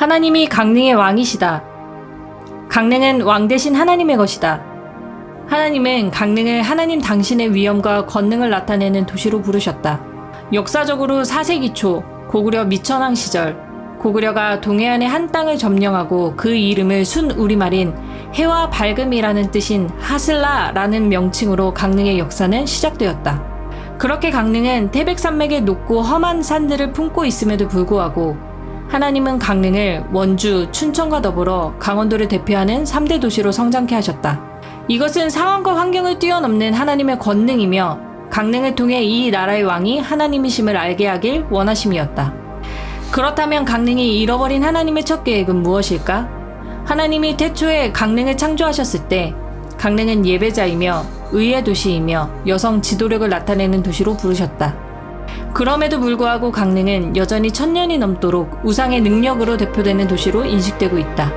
하나님이 강릉의 왕이시다. 강릉은 왕 대신 하나님의 것이다. 하나님은 강릉을 하나님 당신의 위엄과 권능을 나타내는 도시로 부르셨다. 역사적으로 4세기 초 고구려 미천왕 시절 고구려가 동해안의 한 땅을 점령하고 그 이름을 순우리말인 해와 밝음이라는 뜻인 하슬라라는 명칭으로 강릉의 역사는 시작되었다. 그렇게 강릉은 태백산맥의 높고 험한 산들을 품고 있음에도 불구하고 하나님은 강릉을 원주, 춘천과 더불어 강원도를 대표하는 3대 도시로 성장케 하셨다. 이것은 상황과 환경을 뛰어넘는 하나님의 권능이며 강릉을 통해 이 나라의 왕이 하나님이심을 알게 하길 원하심이었다. 그렇다면 강릉이 잃어버린 하나님의 첫 계획은 무엇일까? 하나님이 태초에 강릉을 창조하셨을 때 강릉은 예배자이며 의의 도시이며 여성 지도력을 나타내는 도시로 부르셨다. 그럼에도 불구하고 강릉은 여전히 1000년이 넘도록 우상의 능력으로 대표되는 도시로 인식되고 있다.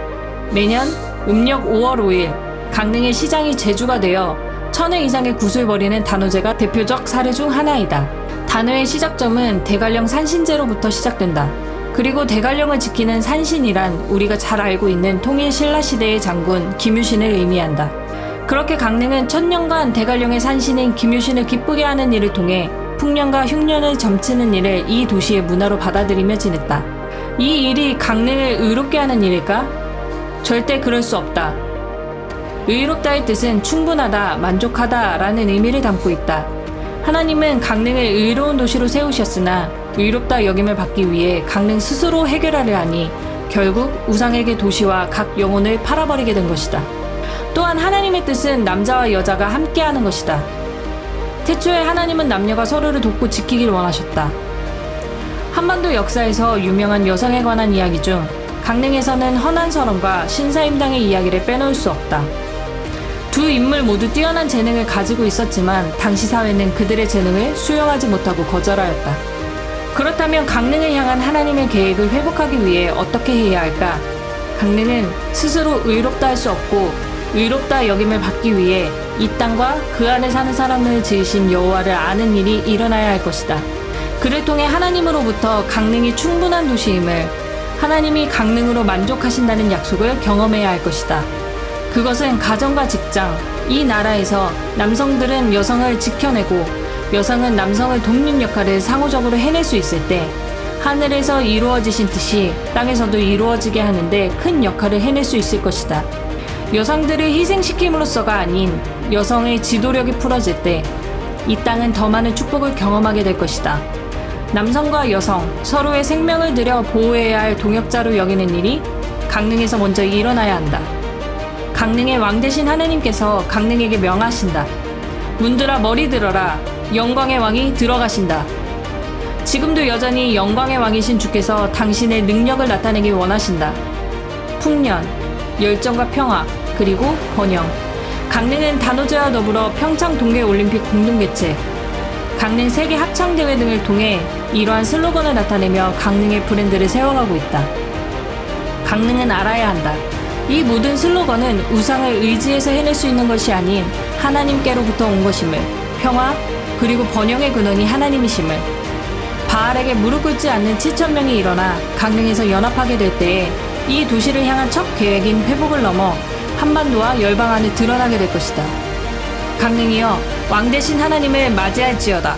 매년 음력 5월 5일 강릉의 시장이 제주가 되어 1000회 이상의 굿을 벌이는 단오제가 대표적 사례 중 하나이다. 단오의 시작점은 대관령 산신제로부터 시작된다. 그리고 대관령을 지키는 산신이란 우리가 잘 알고 있는 통일 신라시대의 장군 김유신을 의미한다. 그렇게 강릉은 1000년간 대관령의 산신인 김유신을 기쁘게 하는 일을 통해 풍년과 흉년을 점치는 일을 이 도시의 문화로 받아들이며 지냈다. 이 일이 강릉을 의롭게 하는 일일까? 절대 그럴 수 없다. 의롭다의 뜻은 충분하다, 만족하다 라는 의미를 담고 있다. 하나님은 강릉을 의로운 도시로 세우셨으나 의롭다 여김을 받기 위해 강릉 스스로 해결하려 하니 결국 우상에게 도시와 각 영혼을 팔아버리게 된 것이다. 또한 하나님의 뜻은 남자와 여자가 함께하는 것이다. 태초에 하나님은 남녀가 서로를 돕고 지키길 원하셨다. 한반도 역사에서 유명한 여성에 관한 이야기 중 강릉에서는 허난설원과 신사임당의 이야기를 빼놓을 수 없다. 두 인물 모두 뛰어난 재능을 가지고 있었지만 당시 사회는 그들의 재능을 수용하지 못하고 거절하였다. 그렇다면 강릉을 향한 하나님의 계획을 회복하기 위해 어떻게 해야 할까? 강릉은 스스로 의롭다 할 수 없고 의롭다 여김을 받기 위해 이 땅과 그 안에 사는 사람을 지으신 여호와를 아는 일이 일어나야 할 것이다. 그를 통해 하나님으로부터 강릉이 충분한 도시임을, 하나님이 강릉으로 만족하신다는 약속을 경험해야 할 것이다. 그것은 가정과 직장, 이 나라에서 남성들은 여성을 지켜내고 여성은 남성을 돕는 역할을 상호적으로 해낼 수 있을 때 하늘에서 이루어지신 뜻이 땅에서도 이루어지게 하는데 큰 역할을 해낼 수 있을 것이다. 여성들을 희생시킴으로써가 아닌 여성의 지도력이 풀어질 때 이 땅은 더 많은 축복을 경험하게 될 것이다. 남성과 여성, 서로의 생명을 들여 보호해야 할 동역자로 여기는 일이 강릉에서 먼저 일어나야 한다. 강릉의 왕 대신 하나님께서 강릉에게 명하신다. 문들아 머리 들어라. 영광의 왕이 들어가신다. 지금도 여전히 영광의 왕이신 주께서 당신의 능력을 나타내기 원하신다. 풍년, 열정과 평화, 그리고 번영. 강릉은 단오제와 더불어 평창 동계올림픽 공동개최, 강릉 세계 합창대회 등을 통해 이러한 슬로건을 나타내며 강릉의 브랜드를 세워가고 있다. 강릉은 알아야 한다. 이 모든 슬로건은 우상을 의지해서 해낼 수 있는 것이 아닌 하나님께로부터 온 것임을, 평화 그리고 번영의 근원이 하나님이심을, 바알에게 무릎 꿇지 않는 7,000명이 일어나 강릉에서 연합하게 될 때에 이 도시를 향한 첫 계획인 회복을 넘어 한반도와 열방 안에 드러나게 될 것이다. 강릉이여, 왕 대신 하나님을 맞이할지어다.